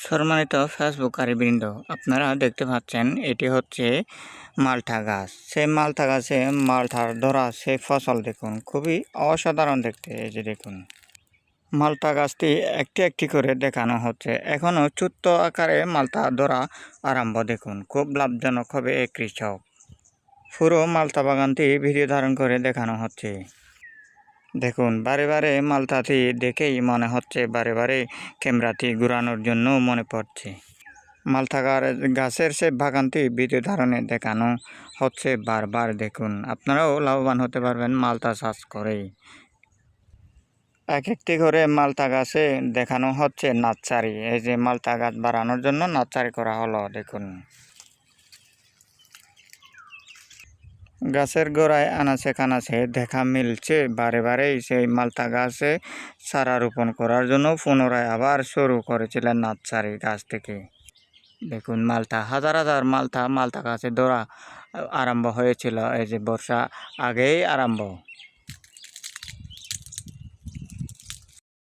সম্মানিত ফেসবুকারীবৃন্দ, আপনারা দেখতে পাচ্ছেন এটি হচ্ছে মালটা গাছ। সেই মালটা গাছে মালটার ধরা সেই ফসল দেখুন, খুবই অসাধারণ দেখতে। এই যে দেখুন, মালটা গাছটি একটি একটি করে দেখানো হচ্ছে। এখনও ছোট্ট আকারে মালটা ধরা আরম্ভ। দেখুন, খুব লাভজনক হবে এই কৃষক। পুরো মালটা বাগানটি ভিডিও ধারণ করে দেখানো হচ্ছে। দেখুন, বারে বারে মালটাটি দেখেই মনে হচ্ছে, বারে বারে ক্যামেরাটি ঘোরানোর জন্য মনে পড়ছে। মালটা গাছের সে বাগানটি ভিডিও ধারণে দেখানো হচ্ছে বারবার। দেখুন, আপনারাও লাভবান হতে পারবেন মালটা চাষ করেই। এক একটি করে মালটা গাছে দেখানো হচ্ছে নার্সারি। এই যে মালটা গাছ বাড়ানোর জন্য নার্সারি করা হলো। দেখুন, গাছের গোড়ায় আনাচে কানাচে দেখা মিলছে বারে বারেই সেই মালটা গাছে চারা রোপণ করার জন্য পুনরায় আবার শুরু করেছিলেন নার্সারি গাছ থেকে। দেখুন, মালটা হাজার হাজার মালটা গাছে ধরা আরম্ভ হয়েছিল। এই যে বর্ষা আগেই আরম্ভ।